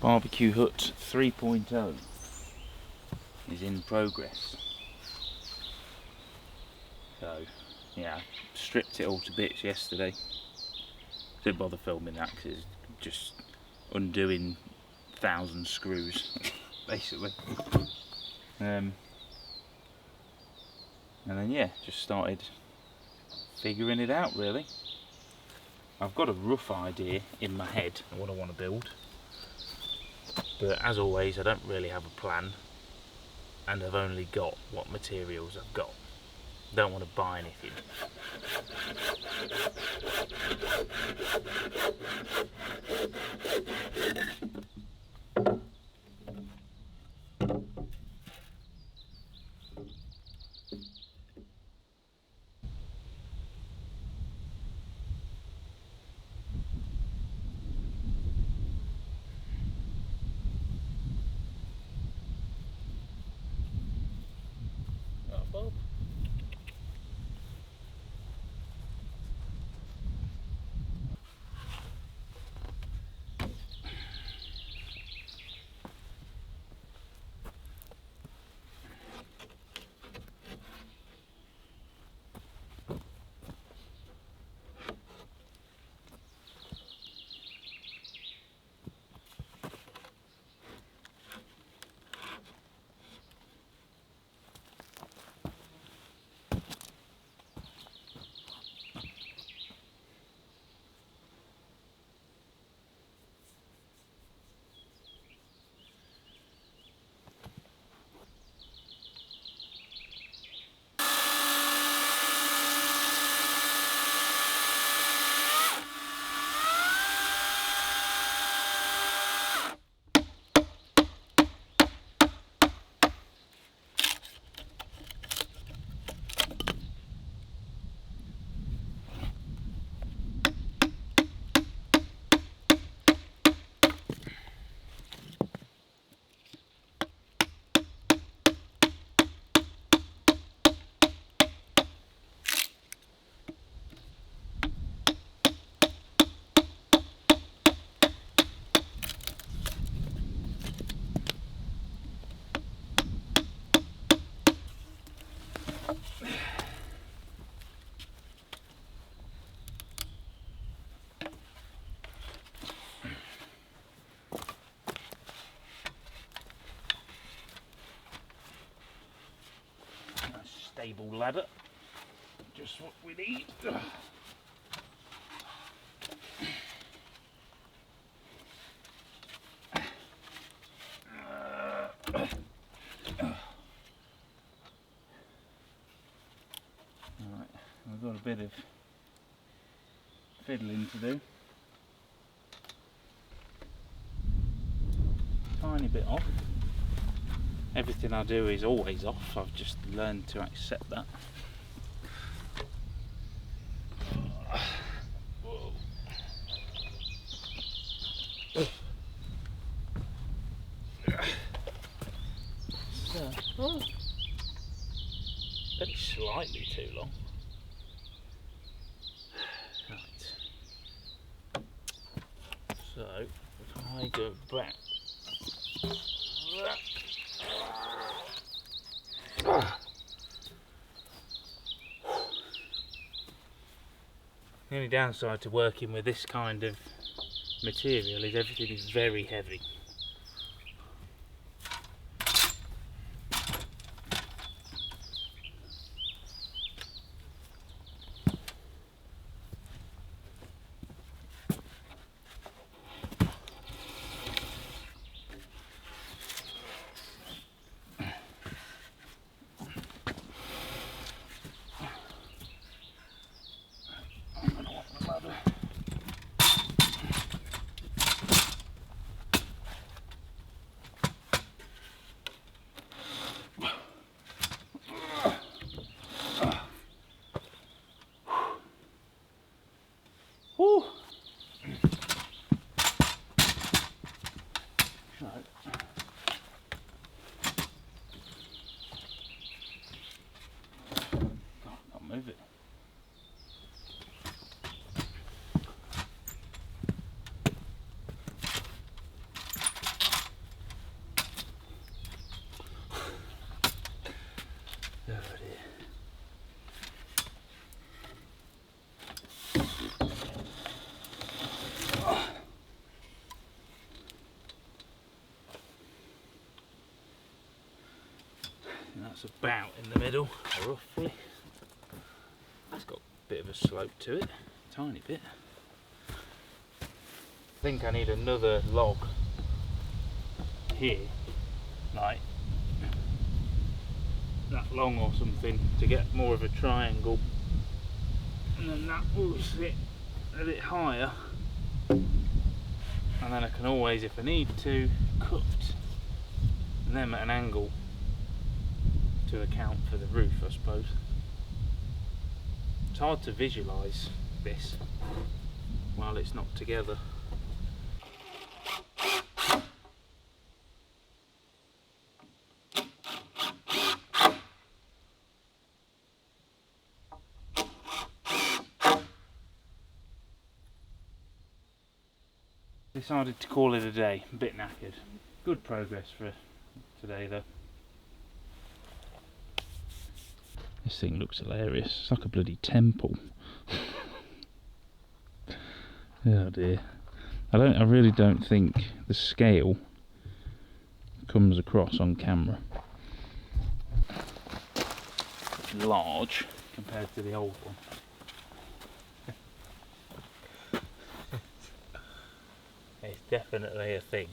Barbecue hut 3.0 is in progress. So yeah, I stripped it all to bits yesterday. Didn't bother filming that because it's just undoing 1,000 screws basically. And then yeah, just started figuring it out really. I've got a rough idea in my head of what I want to build, but as always I don't really have a plan, and I've only got what materials I've got. Don't want to buy anything. Oh, Bob. Stable ladder, just what we need. Alright, we've got a bit of fiddling to do. Tiny bit off. Everything I do is always off. I've just learned to accept that. So, very slightly too long. Right. So if I go back. The only downside to working with this kind of material is everything is very heavy. Whew. Right. I'll move it. That's about in the middle, roughly. It's got a bit of a slope to it, tiny bit. I think I need another log here, like that long or something, to get more of a triangle, and then that will sit a bit higher, and then I can always, if I need to, cut them at an angle to account for the roof, I suppose. It's hard to visualise this while it's not together. Decided to call it a day, a bit knackered. Good progress for today though. This thing looks hilarious, it's like a bloody temple. Oh dear. I really don't think the scale comes across on camera. Large compared to the old one. It's definitely a thing.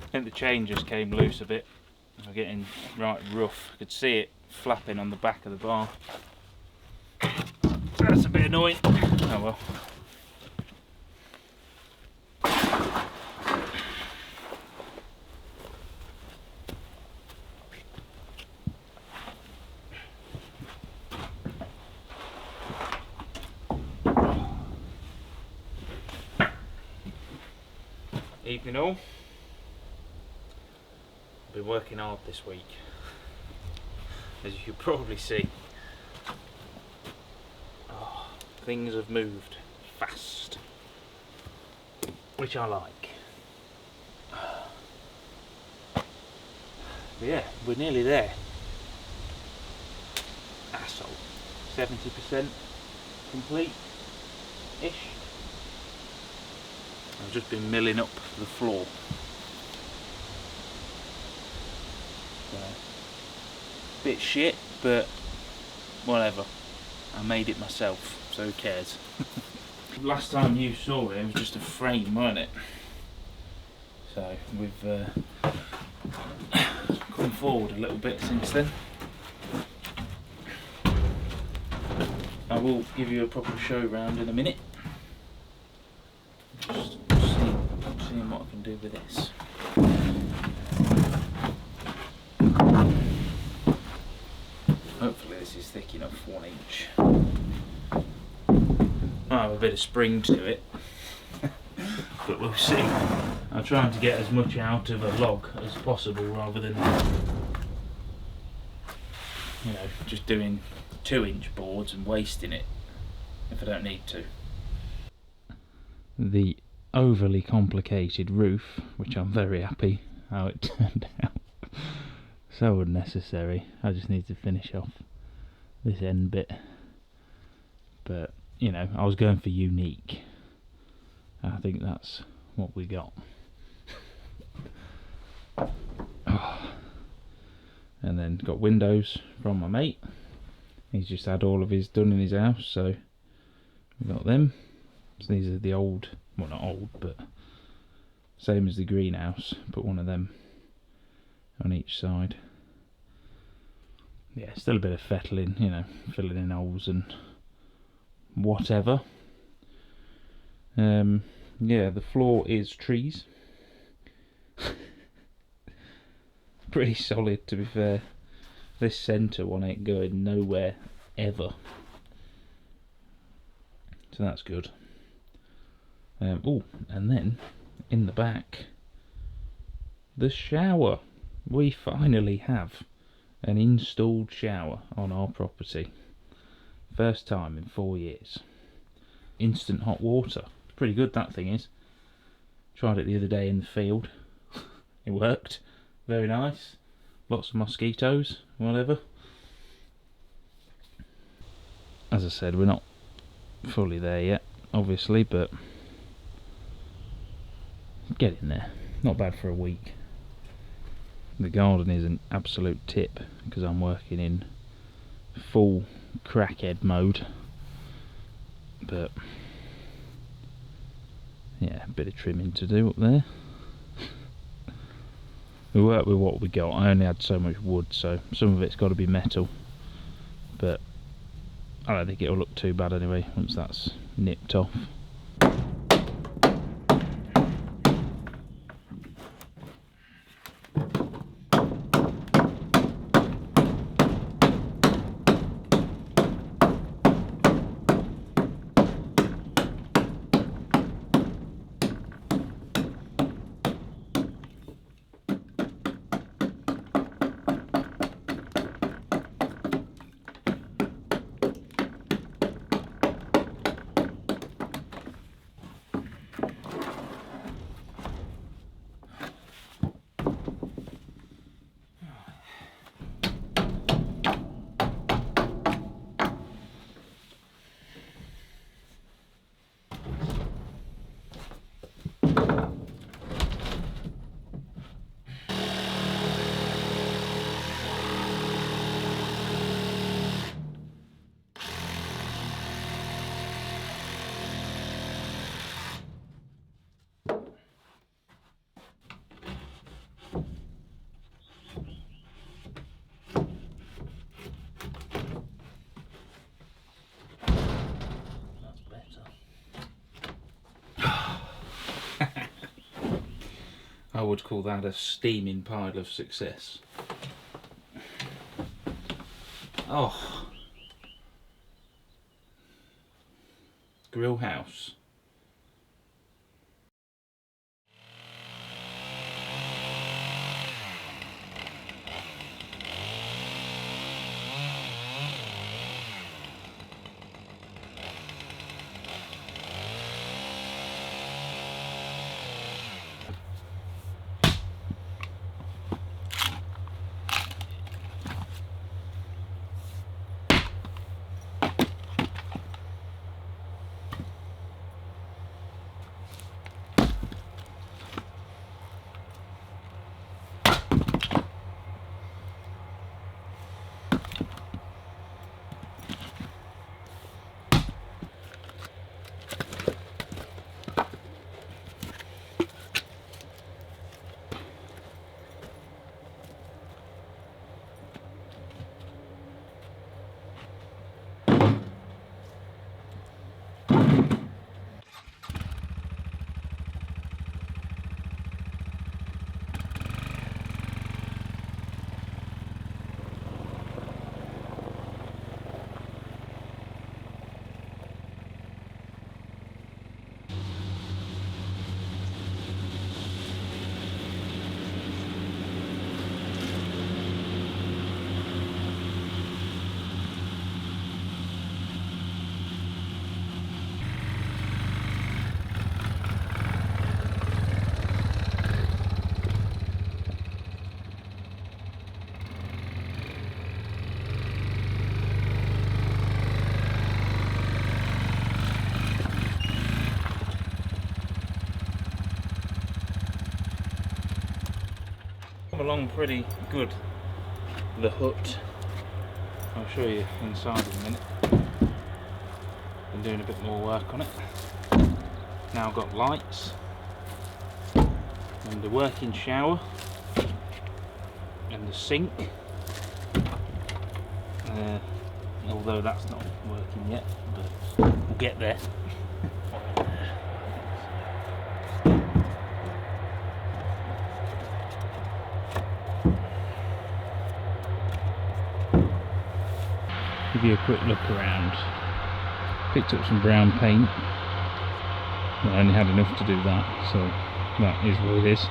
I think the chain just came loose a bit. I'm getting right rough. I could see it flapping on the back of the bar. That's a bit annoying. Oh well. Evening all. I've been working hard this week, as you can probably see. Oh, things have moved fast, which I like. But yeah, we're nearly there. Asshole. 70% complete-ish. I've just been milling up the floor. Bit shit, but whatever. I made it myself, so who cares? Last time you saw it was just a frame, wasn't it? So we've come forward a little bit since then. I will give you a proper show round in a minute. Just seeing what I can do with this. Hopefully this is thick enough, 1 inch. Might have a bit of spring to it, but we'll see. I'm trying to get as much out of a log as possible rather than, you know, just doing 2-inch boards and wasting it if I don't need to. The overly complicated roof, which I'm very happy how it turned out. So unnecessary. I just need to finish off this end bit. But, you know, I was going for unique. I think that's what we got. Oh. And then got windows from my mate. He's just had all of his done in his house, so we got them. So these are the old, well not old, but same as the greenhouse. Put one of them on each side. Yeah, still a bit of fettling, you know, filling in holes and whatever. Yeah, the floor is trees. Pretty solid, to be fair. This centre one ain't going nowhere ever, so that's good. Oh, and then in the back, the shower. We finally have an installed shower on our property. First time in 4 years. Instant hot water. Pretty good, that thing is. Tried it the other day in the field. It worked. Very nice. Lots of mosquitoes, whatever. As I said, we're not fully there yet, obviously, but getting there. Not bad for a week. The garden is an absolute tip because I'm working in full crackhead mode. But yeah, a bit of trimming to do up there. We work with what we got. I only had so much wood, so some of it's got to be metal, but I don't think it'll look too bad anyway once that's nipped off. I would call that a steaming pile of success. Oh, grill house. along pretty good. The hut. I'll show you inside in a minute. Been doing a bit more work on it. Now got lights and a working shower and the sink. Although that's not working yet, but we'll get there. Give you a quick look around. Picked up some brown paint. Well, I only had enough to do that, so that is what it is.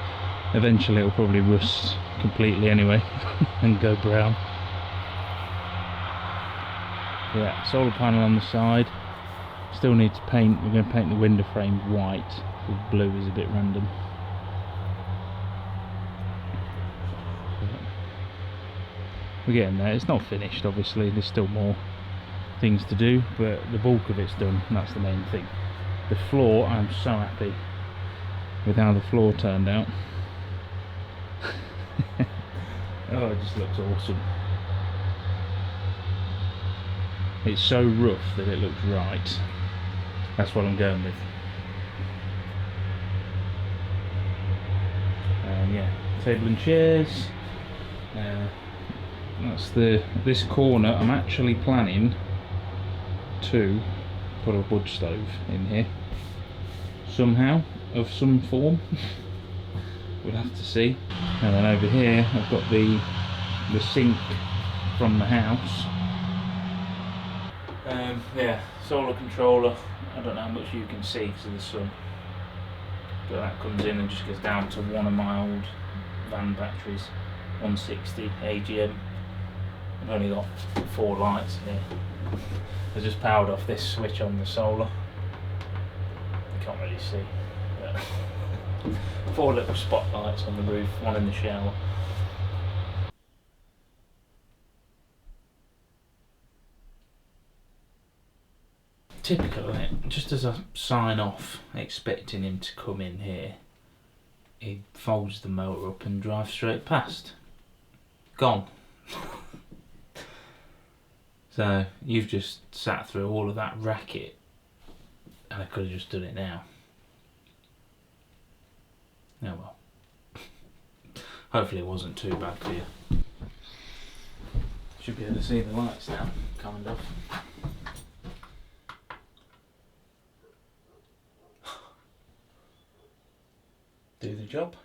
Eventually it'll probably rust completely anyway and go brown. Yeah, solar panel on the side. Still need to paint. We're going to paint the window frame white. The blue is a bit random. We're getting there. It's not finished, obviously. There's still more things to do, but the bulk of it's done. That's the main thing. The floor, I'm so happy with how the floor turned out. Oh, it just looks awesome. It's so rough that it looks right. That's what I'm going with. And yeah, table and chairs. That's this corner. I'm actually planning to put a wood stove in here somehow, of some form. We'll have to see. And then over here I've got the sink from the house. Yeah, solar controller. I don't know how much you can see because of the sun, but that comes in and just goes down to one of my old van batteries, 160 AGM. I've only got 4 lights here. I just powered off this switch on the solar. You can't really see. But 4 little spotlights on the roof, one in the shower. Typical, isn't it? Just as I sign off, expecting him to come in here, he folds the motor up and drives straight past. Gone. So you've just sat through all of that racket, and I could have just done it now. Oh well. Hopefully it wasn't too bad for you. Should be able to see the lights now, kind of. Do the job.